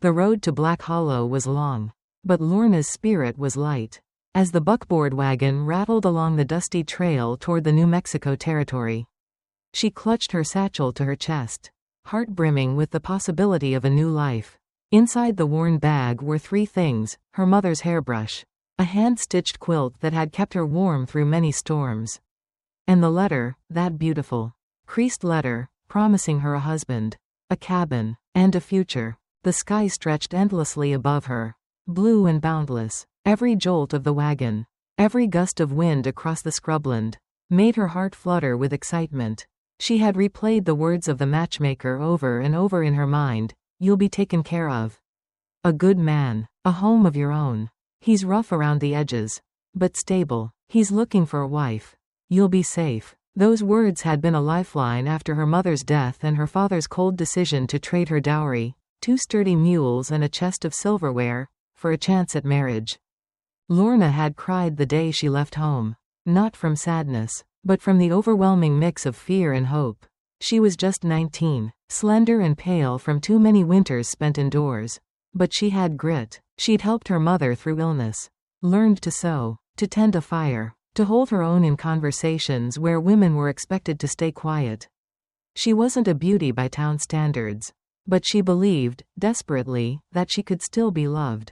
The road to Black Hollow was long. But Lorna's spirit was light. As the buckboard wagon rattled along the dusty trail toward the New Mexico territory, she clutched her satchel to her chest, heart brimming with the possibility of a new life. Inside the worn bag were three things: her mother's hairbrush, a hand-stitched quilt that had kept her warm through many storms, and the letter, that beautiful, creased letter, promising her a husband, a cabin, and a future. The sky stretched endlessly above her, blue and boundless. Every jolt of the wagon, every gust of wind across the scrubland, made her heart flutter with excitement. She had replayed the words of the matchmaker over and over in her mind. You'll be taken care of. A good man, a home of your own. He's rough around the edges, but stable. He's looking for a wife. You'll be safe. Those words had been a lifeline after her mother's death and her father's cold decision to trade her dowry, 2 sturdy mules and a chest of silverware, for a chance at marriage. Lorna had cried the day she left home, not from sadness, but from the overwhelming mix of fear and hope. She was just 19, slender and pale from too many winters spent indoors. But she had grit. She'd helped her mother through illness, learned to sew, to tend a fire, to hold her own in conversations where women were expected to stay quiet. She wasn't a beauty by town standards, but she believed, desperately, that she could still be loved.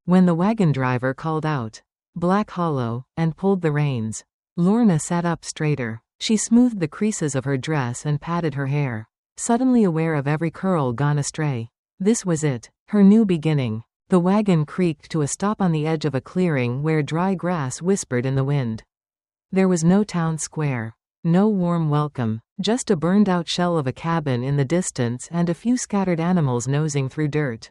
When the wagon driver called out, "Black Hollow," and pulled the reins, Lorna sat up straighter. She smoothed the creases of her dress and patted her hair, suddenly aware of every curl gone astray. This was it, her new beginning. The wagon creaked to a stop on the edge of a clearing where dry grass whispered in the wind. There was no town square, no warm welcome, just a burned-out shell of a cabin in the distance and a few scattered animals nosing through dirt.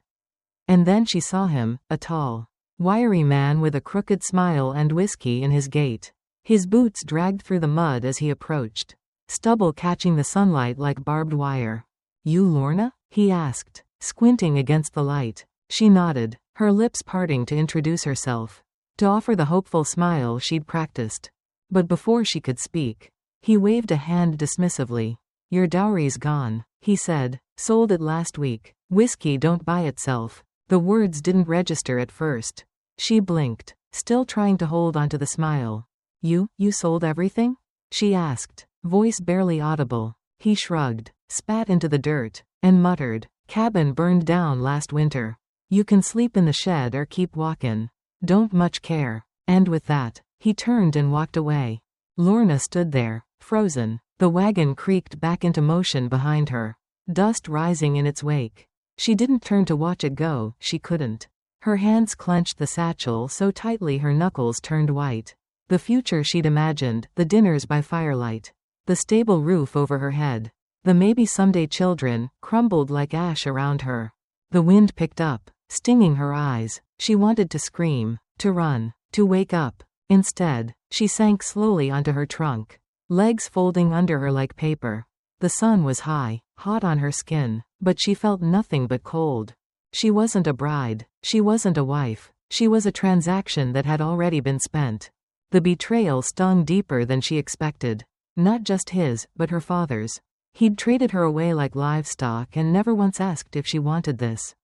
And then she saw him, a tall, wiry man with a crooked smile and whiskey in his gait. His boots dragged through the mud as he approached, stubble catching the sunlight like barbed wire. "You Lorna?" he asked, squinting against the light. She nodded, her lips parting to introduce herself, to offer the hopeful smile she'd practiced. But before she could speak, he waved a hand dismissively. "Your dowry's gone," he said. "Sold it last week. Whiskey don't buy itself." The words didn't register at first. She blinked, still trying to hold onto the smile. You sold everything?" she asked, voice barely audible. He shrugged, spat into the dirt, and muttered, "Cabin burned down last winter. You can sleep in the shed or keep walkin'. Don't much care." And with that, he turned and walked away. Lorna stood there, frozen. The wagon creaked back into motion behind her, dust rising in its wake. She didn't turn to watch it go, she couldn't. Her hands clenched the satchel so tightly her knuckles turned white. The future she'd imagined, the dinners by firelight, the stable roof over her head, the maybe someday children, crumbled like ash around her. The wind picked up, stinging her eyes. She wanted to scream, to run, to wake up. Instead, she sank slowly onto her trunk, legs folding under her like paper. The sun was high, hot on her skin, but she felt nothing but cold. She wasn't a bride, she wasn't a wife, she was a transaction that had already been spent. The betrayal stung deeper than she expected. Not just his, but her father's. He'd traded her away like livestock and never once asked if she wanted this.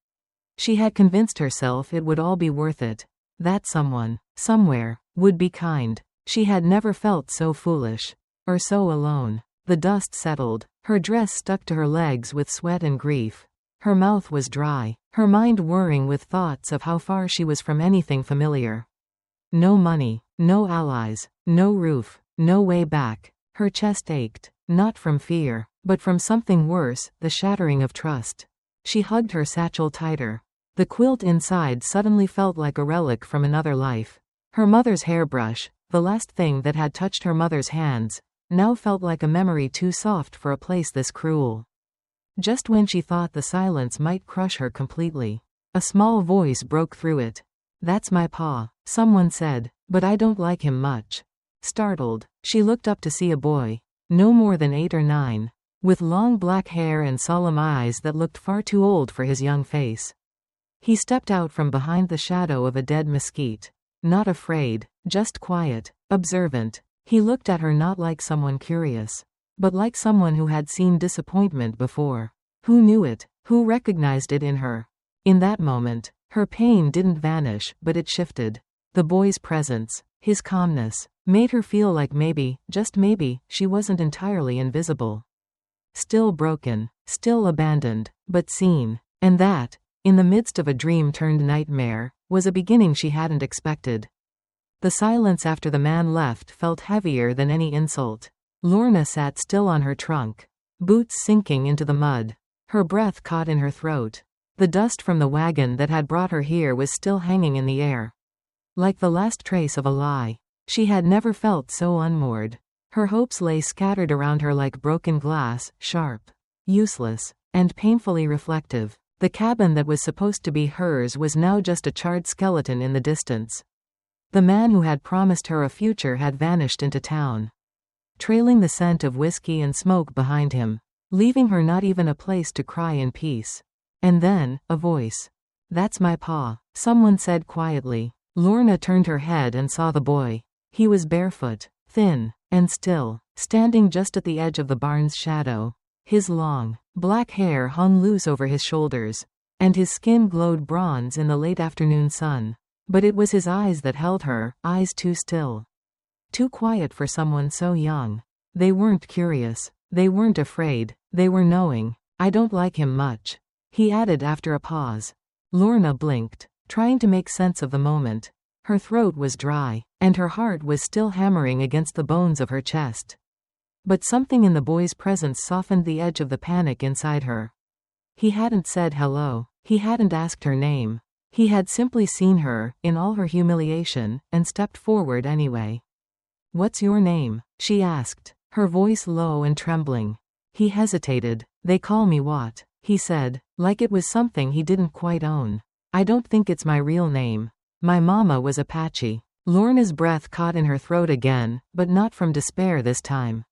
She had convinced herself it would all be worth it. That someone, somewhere, would be kind. She had never felt so foolish. Or so alone. The dust settled. Her dress stuck to her legs with sweat and grief. Her mouth was dry, her mind whirring with thoughts of how far she was from anything familiar. No money, no allies, no roof, no way back. Her chest ached, not from fear, but from something worse, the shattering of trust. She hugged her satchel tighter. The quilt inside suddenly felt like a relic from another life. Her mother's hairbrush, the last thing that had touched her mother's hands, now felt like a memory too soft for a place this cruel. Just when she thought the silence might crush her completely, a small voice broke through it. "That's my pa," someone said, "but I don't like him much." Startled, she looked up to see a boy, no more than 8 or 9, with long black hair and solemn eyes that looked far too old for his young face. He stepped out from behind the shadow of a dead mesquite. Not afraid, just quiet, observant. He looked at her not like someone curious, but like someone who had seen disappointment before. Who knew it, who recognized it in her. In that moment, her pain didn't vanish, but it shifted. The boy's presence, his calmness, made her feel like maybe, just maybe, she wasn't entirely invisible. Still broken, still abandoned, but seen. And that, in the midst of a dream-turned nightmare, was a beginning she hadn't expected. The silence after the man left felt heavier than any insult. Lorna sat still on her trunk, boots sinking into the mud. Her breath caught in her throat. The dust from the wagon that had brought her here was still hanging in the air. Like the last trace of a lie. She had never felt so unmoored. Her hopes lay scattered around her like broken glass, sharp, useless, and painfully reflective. The cabin that was supposed to be hers was now just a charred skeleton in the distance. The man who had promised her a future had vanished into town, trailing the scent of whiskey and smoke behind him, leaving her not even a place to cry in peace. And then, a voice. "That's my pa," someone said quietly. Lorna turned her head and saw the boy. He was barefoot, thin, and still, standing just at the edge of the barn's shadow. His long, black hair hung loose over his shoulders, and his skin glowed bronze in the late afternoon sun. But it was his eyes that held her, eyes too still. Too quiet for someone so young. They weren't curious. They weren't afraid. They were knowing. "I don't like him much," he added after a pause. Lorna blinked, trying to make sense of the moment. Her throat was dry, and her heart was still hammering against the bones of her chest. But something in the boy's presence softened the edge of the panic inside her. He hadn't said hello. He hadn't asked her name. He had simply seen her, in all her humiliation, and stepped forward anyway. "What's your name?" she asked, her voice low and trembling. He hesitated. "They call me Watt," he said, like it was something he didn't quite own. "I don't think it's my real name. My mama was Apache." Lorna's breath caught in her throat again, but not from despair this time.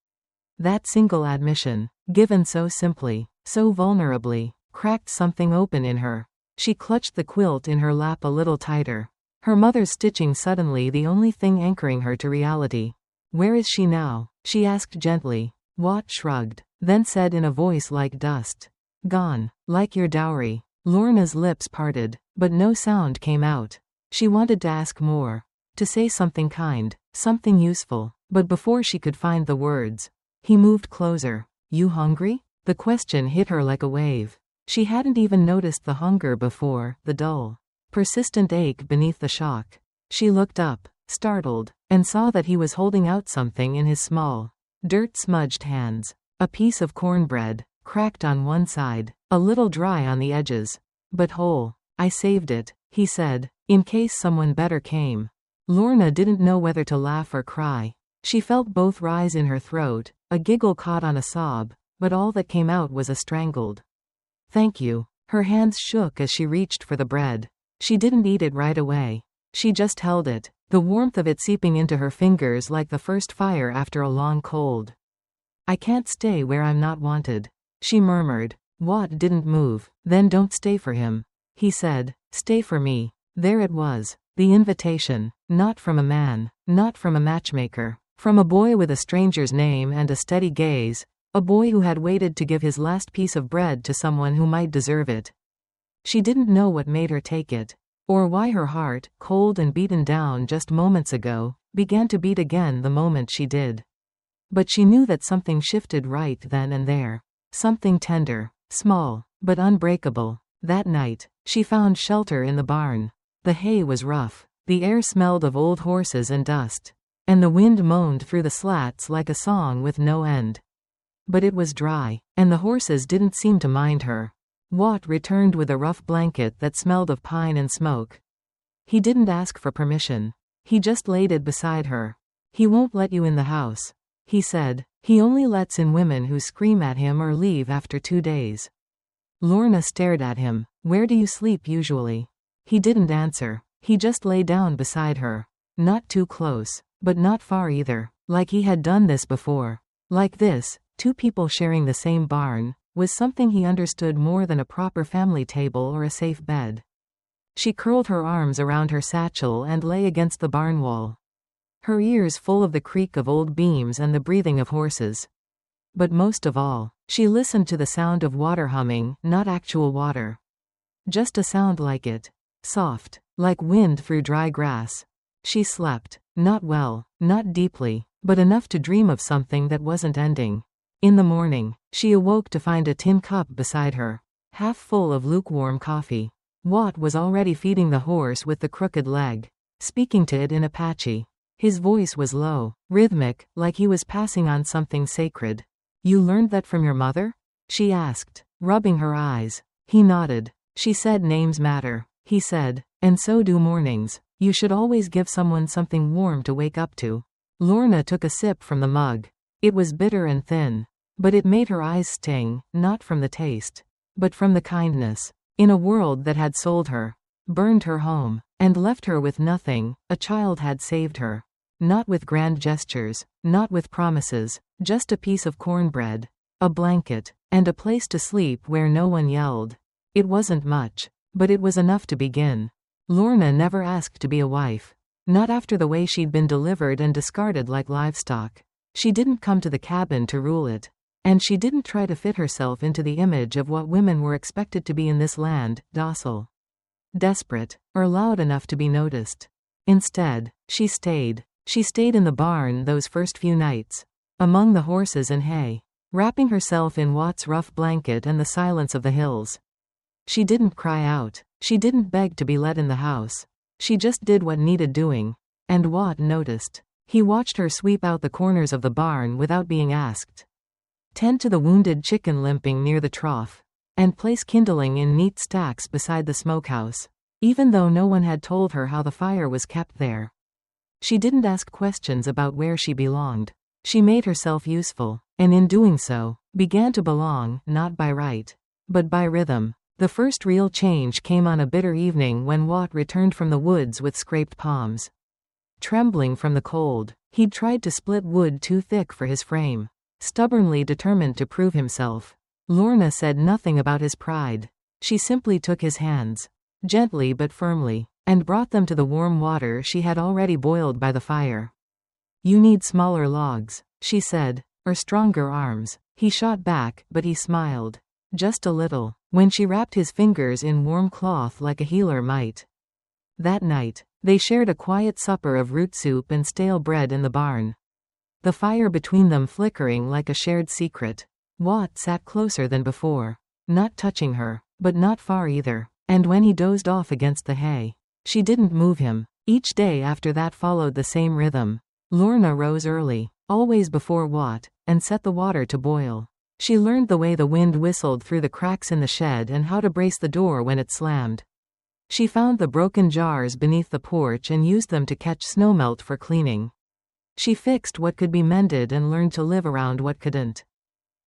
That single admission, given so simply, so vulnerably, cracked something open in her. She clutched the quilt in her lap a little tighter. Her mother's stitching suddenly the only thing anchoring her to reality. "Where is she now?" she asked gently. Watt shrugged, then said in a voice like dust. "Gone, like your dowry." Lorna's lips parted, but no sound came out. She wanted to ask more, to say something kind, something useful, but before she could find the words, he moved closer. "You hungry?" The question hit her like a wave. She hadn't even noticed the hunger before, the dull, persistent ache beneath the shock. She looked up, startled, and saw that he was holding out something in his small, dirt-smudged hands. A piece of cornbread, cracked on one side, a little dry on the edges, but whole. "I saved it," he said, "in case someone better came." Lorna didn't know whether to laugh or cry. She felt both rise in her throat, a giggle caught on a sob, but all that came out was a strangled "Thank you." Her hands shook as she reached for the bread. She didn't eat it right away. She just held it, the warmth of it seeping into her fingers like the first fire after a long cold. "I can't stay where I'm not wanted," she murmured. Watt didn't move. "Then don't stay for him," he said. "Stay for me." There it was, the invitation, not from a man, not from a matchmaker, from a boy with a stranger's name and a steady gaze, a boy who had waited to give his last piece of bread to someone who might deserve it. She didn't know what made her take it, or why her heart, cold and beaten down just moments ago, began to beat again the moment she did. But she knew that something shifted right then and there. Something tender, small, but unbreakable. That night, she found shelter in the barn. The hay was rough. The air smelled of old horses and dust. And the wind moaned through the slats like a song with no end. But it was dry, and the horses didn't seem to mind her. Watt returned with a rough blanket that smelled of pine and smoke. He didn't ask for permission. He just laid it beside her. "He won't let you in the house," he said. "He only lets in women who scream at him or leave after 2 days." Lorna stared at him. "Where do you sleep usually?" He didn't answer. He just lay down beside her. Not too close, but not far either. Like he had done this before. Like this, 2 people sharing the same barn, was something he understood more than a proper family table or a safe bed. She curled her arms around her satchel and lay against the barn wall, her ears full of the creak of old beams and the breathing of horses. But most of all, she listened to the sound of water humming, not actual water. Just a sound like it. Soft, like wind through dry grass. She slept. Not well, not deeply, but enough to dream of something that wasn't ending. In the morning, she awoke to find a tin cup beside her, half full of lukewarm coffee. Watt was already feeding the horse with the crooked leg, speaking to it in Apache. His voice was low, rhythmic, like he was passing on something sacred. "You learned that from your mother?" she asked, rubbing her eyes. He nodded. "She said names matter," he said, "and so do mornings. You should always give someone something warm to wake up to." Lorna took a sip from the mug. It was bitter and thin, but it made her eyes sting, not from the taste, but from the kindness. In a world that had sold her, burned her home, and left her with nothing, a child had saved her. Not with grand gestures, not with promises, just a piece of cornbread, a blanket, and a place to sleep where no one yelled. It wasn't much, but it was enough to begin. Lorna never asked to be a wife. Not after the way she'd been delivered and discarded like livestock. She didn't come to the cabin to rule it. And she didn't try to fit herself into the image of what women were expected to be in this land, docile, desperate, or loud enough to be noticed. Instead, she stayed. She stayed in the barn those first few nights, among the horses and hay, wrapping herself in Watt's rough blanket and the silence of the hills. She didn't cry out. She didn't beg to be let in the house. She just did what needed doing. And Watt noticed. He watched her sweep out the corners of the barn without being asked, tend to the wounded chicken limping near the trough, and place kindling in neat stacks beside the smokehouse, even though no one had told her how the fire was kept there. She didn't ask questions about where she belonged. She made herself useful, and in doing so, began to belong, not by right, but by rhythm. The first real change came on a bitter evening when Watt returned from the woods with scraped palms. Trembling from the cold, he'd tried to split wood too thick for his frame, stubbornly determined to prove himself. Lorna said nothing about his pride. She simply took his hands, gently but firmly, and brought them to the warm water she had already boiled by the fire. "You need smaller logs," she said, "or stronger arms." He shot back, but he smiled. Just a little, when she wrapped his fingers in warm cloth like a healer might. That night, they shared a quiet supper of root soup and stale bread in the barn, the fire between them flickering like a shared secret. Watt sat closer than before, not touching her, but not far either, and when he dozed off against the hay, she didn't move him. Each day after that followed the same rhythm. Lorna rose early, always before Watt, and set the water to boil. She learned the way the wind whistled through the cracks in the shed and how to brace the door when it slammed. She found the broken jars beneath the porch and used them to catch snowmelt for cleaning. She fixed what could be mended and learned to live around what couldn't.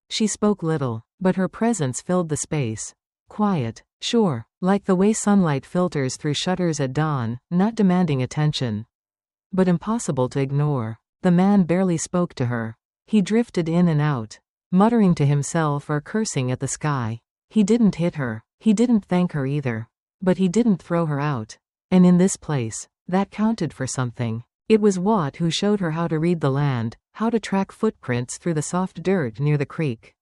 She spoke little, but her presence filled the space. Quiet, sure, like the way sunlight filters through shutters at dawn, not demanding attention, but impossible to ignore. The man barely spoke to her. He drifted in and out, muttering to himself or cursing at the sky. He didn't hit her. He didn't thank her either. But he didn't throw her out. And in this place, that counted for something. It was Watt who showed her how to read the land, how to track footprints through the soft dirt near the creek,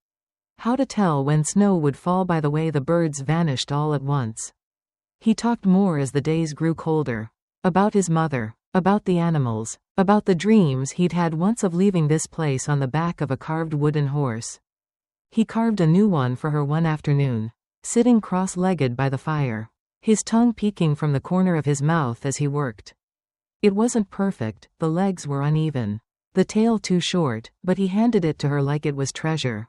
how to tell when snow would fall by the way the birds vanished all at once. He talked more as the days grew colder. About his mother, about the animals, about the dreams he'd had once of leaving this place on the back of a carved wooden horse. He carved a new one for her one afternoon, sitting cross-legged by the fire, his tongue peeking from the corner of his mouth as he worked. It wasn't perfect, the legs were uneven, the tail too short, but he handed it to her like it was treasure.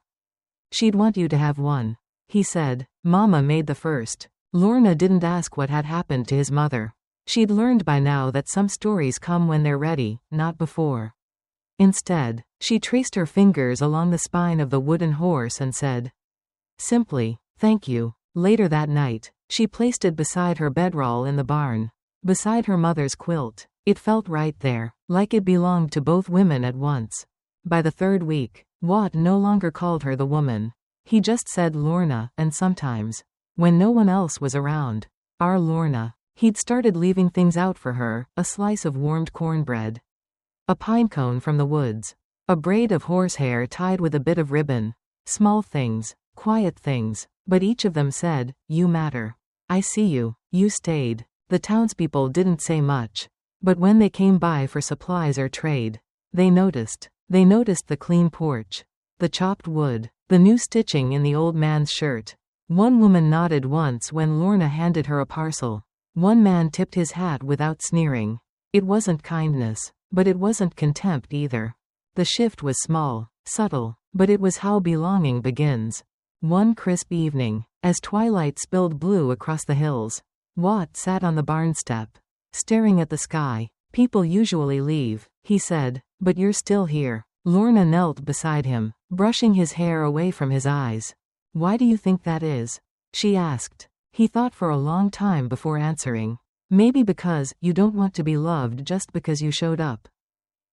"She'd want you to have one," he said. "Mama made the first." Lorna didn't ask what had happened to his mother. She'd learned by now that some stories come when they're ready, not before. Instead, she traced her fingers along the spine of the wooden horse and said, simply, "Thank you." Later that night, she placed it beside her bedroll in the barn, beside her mother's quilt. It felt right there, like it belonged to both women at once. By the third week, Watt no longer called her the woman. He just said Lorna, and sometimes, when no one else was around, our Lorna. He'd started leaving things out for her, a slice of warmed cornbread, a pine cone from the woods, a braid of horsehair tied with a bit of ribbon. Small things, quiet things, but each of them said, "You matter." I see you. You stayed. The townspeople didn't say much. But when they came by for supplies or trade, they noticed. They noticed the clean porch, the chopped wood, the new stitching in the old man's shirt. One woman nodded once when Lorna handed her a parcel. One man tipped his hat without sneering. It wasn't kindness, but it wasn't contempt either. The shift was small, subtle, but it was how belonging begins. One crisp evening, as twilight spilled blue across the hills, Watt sat on the barn step, staring at the sky. People usually leave, he said, but you're still here. Lorna knelt beside him, brushing his hair away from his eyes. Why do you think that is? She asked. He thought for a long time before answering. Maybe because you don't want to be loved just because you showed up.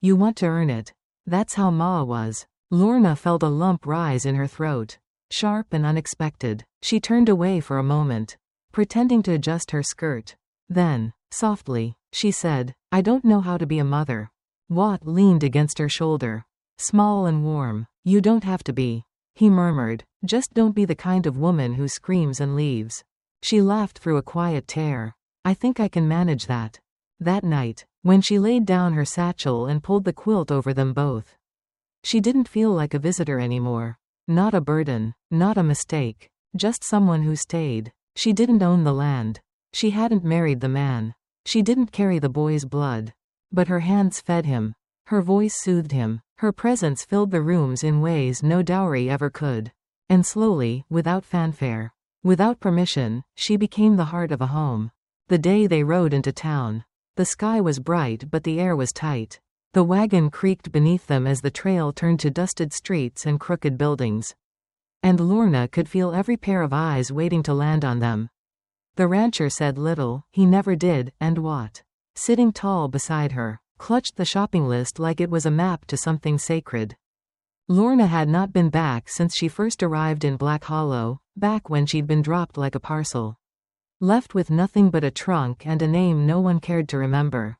You want to earn it. That's how Ma was. Lorna felt a lump rise in her throat. Sharp and unexpected. She turned away for a moment, pretending to adjust her skirt. Then, softly, she said, I don't know how to be a mother. Watt leaned against her shoulder. Small and warm. You don't have to be. He murmured, just don't be the kind of woman who screams and leaves. She laughed through a quiet tear. I think I can manage that. That night, when she laid down her satchel and pulled the quilt over them both, she didn't feel like a visitor anymore. Not a burden, not a mistake, just someone who stayed. She didn't own the land. She hadn't married the man. She didn't carry the boy's blood. But her hands fed him. Her voice soothed him. Her presence filled the rooms in ways no dowry ever could. And slowly, without fanfare, without permission, she became the heart of a home. The day they rode into town, the sky was bright but the air was tight. The wagon creaked beneath them as the trail turned to dusted streets and crooked buildings. And Lorna could feel every pair of eyes waiting to land on them. The rancher said little, he never did, and Watt, sitting tall beside her, clutched the shopping list like it was a map to something sacred. Lorna had not been back since she first arrived in Black Hollow, back when she'd been dropped like a parcel. Left with nothing but a trunk and a name no one cared to remember.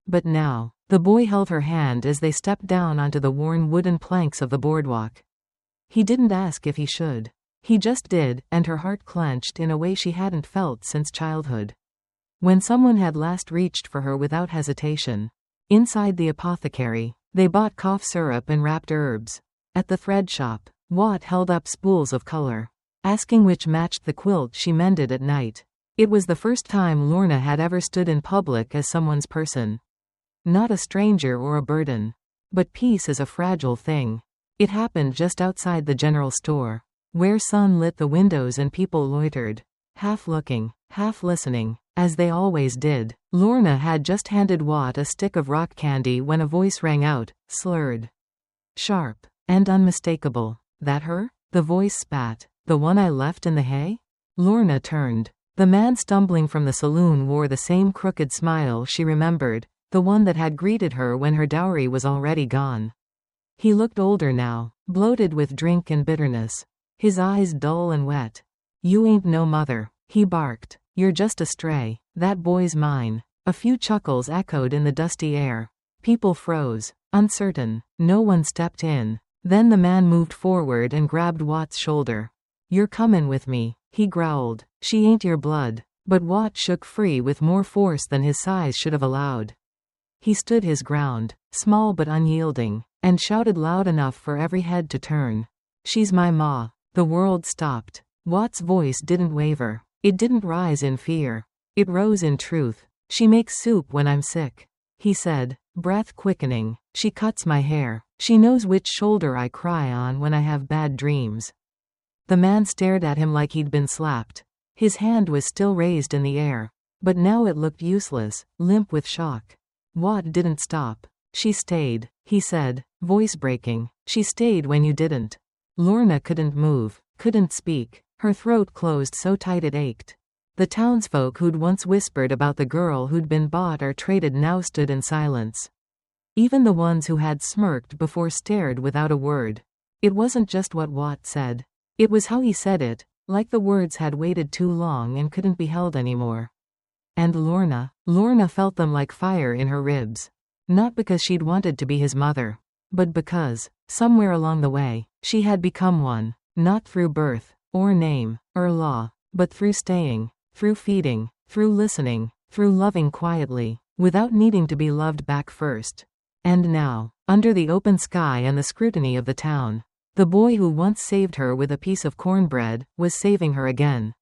But now, the boy held her hand as they stepped down onto the worn wooden planks of the boardwalk. He didn't ask if he should. He just did, and her heart clenched in a way she hadn't felt since childhood. When someone had last reached for her without hesitation. Inside the apothecary, they bought cough syrup and wrapped herbs. At the thread shop, Watt held up spools of color, asking which matched the quilt she mended at night. It was the first time Lorna had ever stood in public as someone's person. Not a stranger or a burden. But peace is a fragile thing. It happened just outside the general store, where sun lit the windows and people loitered, half looking, half listening, as they always did. Lorna had just handed Watt a stick of rock candy when a voice rang out, slurred, sharp, and unmistakable. That her? The voice spat. The one I left in the hay? Lorna turned. The man stumbling from the saloon wore the same crooked smile she remembered, the one that had greeted her when her dowry was already gone. He looked older now, bloated with drink and bitterness, his eyes dull and wet. You ain't no mother, he barked. You're just a stray. That boy's mine. A few chuckles echoed in the dusty air. People froze, uncertain. No one stepped in. Then the man moved forward and grabbed Watt's shoulder. You're comin' with me, he growled. She ain't your blood. But Watt shook free with more force than his size should have allowed. He stood his ground, small but unyielding, and shouted loud enough for every head to turn. She's my ma. The world stopped. Watt's voice didn't waver. It didn't rise in fear. It rose in truth. She makes soup when I'm sick, he said, breath quickening. She cuts my hair. She knows which shoulder I cry on when I have bad dreams. The man stared at him like he'd been slapped. His hand was still raised in the air, but now it looked useless, limp with shock. Watt didn't stop. She stayed, he said, voice breaking. She stayed when you didn't. Lorna couldn't move, couldn't speak. Her throat closed so tight it ached. The townsfolk who'd once whispered about the girl who'd been bought or traded now stood in silence. Even the ones who had smirked before stared without a word. It wasn't just what Watt said. It was how he said it, like the words had waited too long and couldn't be held anymore. And Lorna felt them like fire in her ribs. Not because she'd wanted to be his mother, but because, somewhere along the way, she had become one. Not through birth, or name, or law, but through staying, through feeding, through listening, through loving quietly, without needing to be loved back first. And now, under the open sky and the scrutiny of the town, the boy who once saved her with a piece of cornbread was saving her again.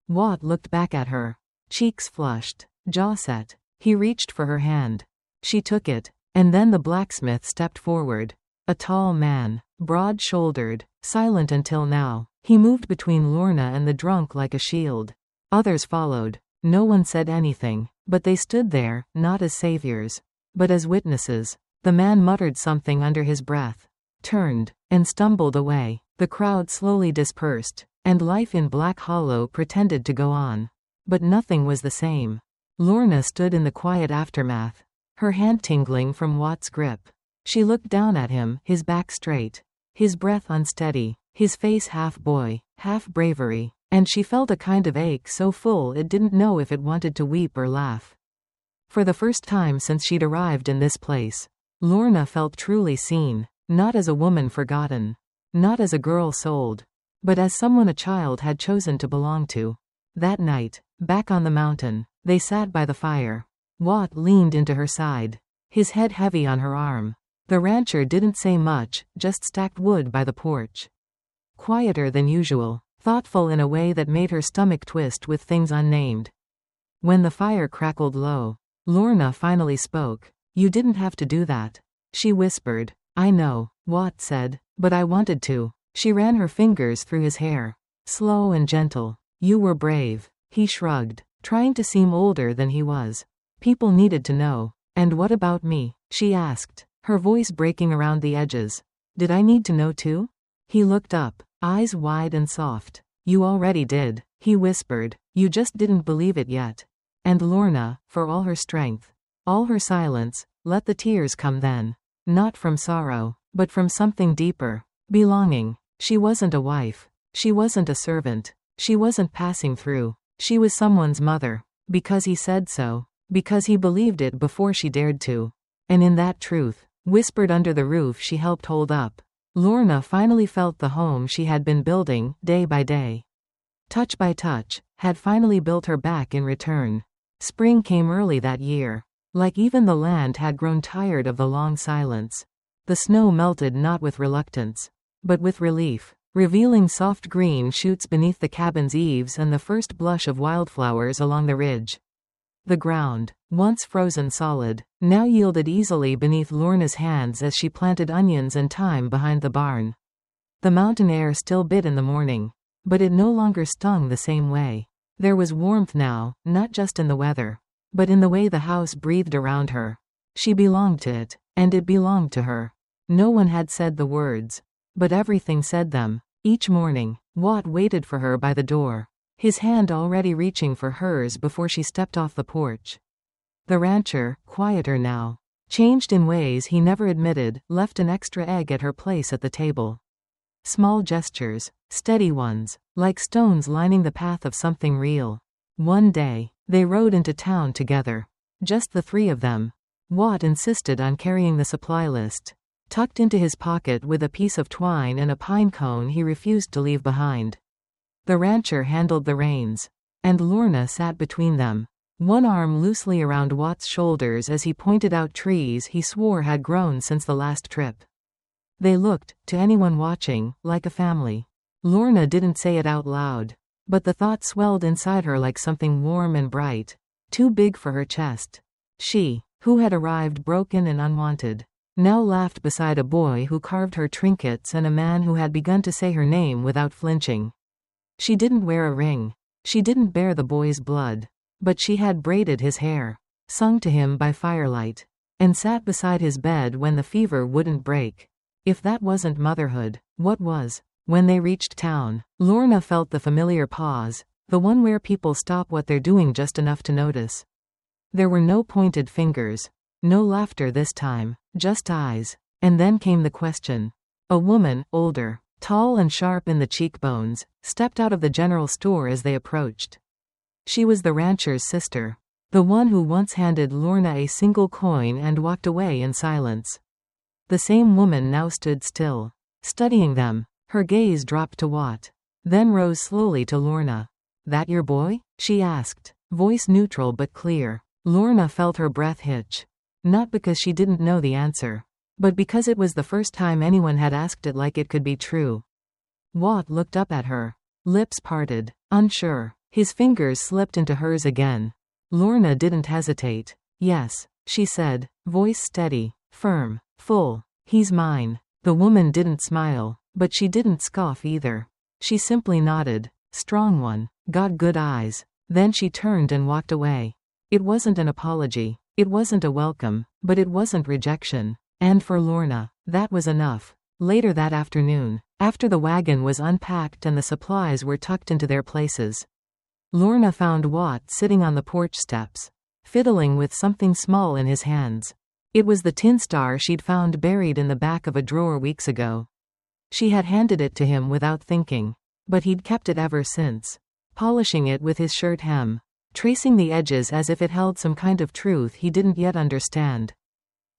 Watt looked back at her. Cheeks flushed, jaw set. He reached for her hand. She took it, and then the blacksmith stepped forward. A tall man, broad-shouldered, silent until now. He moved between Lorna and the drunk like a shield. Others followed. No one said anything, but they stood there, not as saviors, but as witnesses. The man muttered something under his breath, turned, and stumbled away. The crowd slowly dispersed, and life in Black Hollow pretended to go on. But nothing was the same. Lorna stood in the quiet aftermath, her hand tingling from Watt's grip. She looked down at him, his back straight, his breath unsteady, his face half boy, half bravery, and she felt a kind of ache so full it didn't know if it wanted to weep or laugh. For the first time since she'd arrived in this place, Lorna felt truly seen, not as a woman forgotten, not as a girl sold, but as someone a child had chosen to belong to. That night, back on the mountain, they sat by the fire. Watt leaned into her side, his head heavy on her arm. The rancher didn't say much, just stacked wood by the porch. Quieter than usual, thoughtful in a way that made her stomach twist with things unnamed. When the fire crackled low, Lorna finally spoke. "You didn't have to do that," she whispered. "I know," Watt said, "but I wanted to." She ran her fingers through his hair, slow and gentle. "You were brave." He shrugged, trying to seem older than he was. "People needed to know." "And what about me?" she asked, her voice breaking around the edges. "Did I need to know too?" He looked up, eyes wide and soft. "You already did," he whispered. "You just didn't believe it yet." And Lorna, for all her strength, all her silence, let the tears come then. Not from sorrow, but from something deeper. Belonging. She wasn't a wife. She wasn't a servant. She wasn't passing through. She was someone's mother. Because he said so. Because he believed it before she dared to. And in that truth, whispered under the roof she helped hold up, Lorna finally felt the home she had been building, day by day, touch by touch, had finally built her back in return. Spring came early that year. Like even the land had grown tired of the long silence. The snow melted not with reluctance, but with relief, revealing soft green shoots beneath the cabin's eaves and the first blush of wildflowers along the ridge. The ground, once frozen solid, now yielded easily beneath Lorna's hands as she planted onions and thyme behind the barn. The mountain air still bit in the morning, but it no longer stung the same way. There was warmth now, not just in the weather, but in the way the house breathed around her. She belonged to it, and it belonged to her. No one had said the words, but everything said them. Each morning, Watt waited for her by the door, his hand already reaching for hers before she stepped off the porch. The rancher, quieter now, changed in ways he never admitted, left an extra egg at her place at the table. Small gestures, steady ones, like stones lining the path of something real. One day, they rode into town together. Just the three of them. Watt insisted on carrying the supply list, tucked into his pocket with a piece of twine and a pine cone he refused to leave behind. The rancher handled the reins, and Lorna sat between them, one arm loosely around Watt's shoulders as he pointed out trees he swore had grown since the last trip. They looked, to anyone watching, like a family. Lorna didn't say it out loud, but the thought swelled inside her like something warm and bright, too big for her chest. She, who had arrived broken and unwanted, now laughed beside a boy who carved her trinkets and a man who had begun to say her name without flinching. She didn't wear a ring. She didn't bear the boy's blood. But she had braided his hair, sung to him by firelight, and sat beside his bed when the fever wouldn't break. If that wasn't motherhood, what was? When they reached town, Lorna felt the familiar pause, the one where people stop what they're doing just enough to notice. There were no pointed fingers, no laughter this time, just eyes. And then came the question. A woman, older, tall and sharp in the cheekbones, stepped out of the general store as they approached. She was the rancher's sister, the one who once handed Lorna a single coin and walked away in silence. The same woman now stood still, studying them. Her gaze dropped to Watt, then rose slowly to Lorna. "That your boy?" she asked, voice neutral but clear. Lorna felt her breath hitch. Not because she didn't know the answer, but because it was the first time anyone had asked it like it could be true. Watt looked up at her. Lips parted, unsure. His fingers slipped into hers again. Lorna didn't hesitate. "Yes," she said, voice steady, firm, full. "He's mine." The woman didn't smile, but she didn't scoff either. She simply nodded. "Strong one. Got good eyes." Then she turned and walked away. It wasn't an apology. It wasn't a welcome, but it wasn't rejection. And for Lorna, that was enough. Later that afternoon, after the wagon was unpacked and the supplies were tucked into their places, Lorna found Watt sitting on the porch steps, fiddling with something small in his hands. It was the tin star she'd found buried in the back of a drawer weeks ago. She had handed it to him without thinking, but he'd kept it ever since, polishing it with his shirt hem, tracing the edges as if it held some kind of truth he didn't yet understand.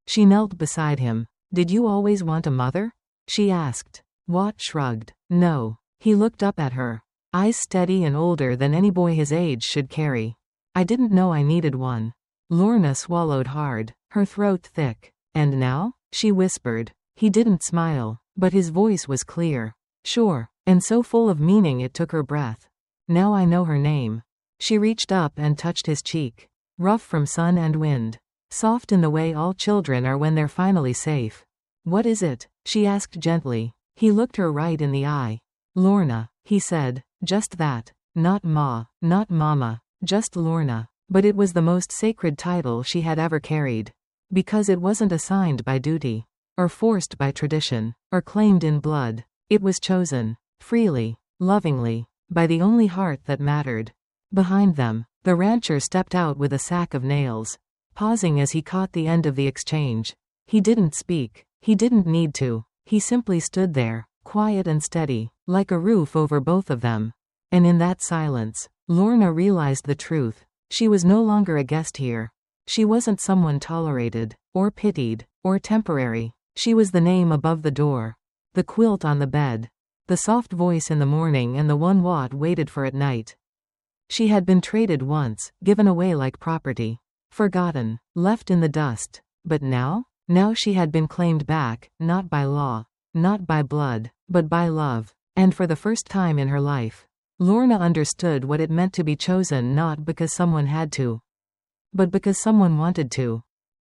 She knelt beside him. "Did you always want a mother?" she asked. Watt shrugged. "No." He looked up at her, eyes steady and older than any boy his age should carry. "I didn't know I needed one." Lorna swallowed hard, her throat thick. "And now?" she whispered. He didn't smile, but his voice was clear. "Sure," and so full of meaning it took her breath. "Now I know her name." She reached up and touched his cheek. Rough from sun and wind. Soft in the way all children are when they're finally safe. "What is it?" she asked gently. He looked her right in the eye. "Lorna," he said. "Just that. Not Ma, not Mama. Just Lorna." But it was the most sacred title she had ever carried. Because it wasn't assigned by duty, or forced by tradition, or claimed in blood. It was chosen, freely, lovingly, by the only heart that mattered. Behind them, the rancher stepped out with a sack of nails, pausing as he caught the end of the exchange. He didn't speak. He didn't need to. He simply stood there, quiet and steady, like a roof over both of them. And in that silence, Lorna realized the truth. She was no longer a guest here. She wasn't someone tolerated, or pitied, or temporary. She was the name above the door, the quilt on the bed, the soft voice in the morning, and the one Watt waited for at night. She had been traded once, given away like property, forgotten, left in the dust. But now? Now she had been claimed back, not by law, not by blood, but by love. And for the first time in her life, Lorna understood what it meant to be chosen, not because someone had to, but because someone wanted to.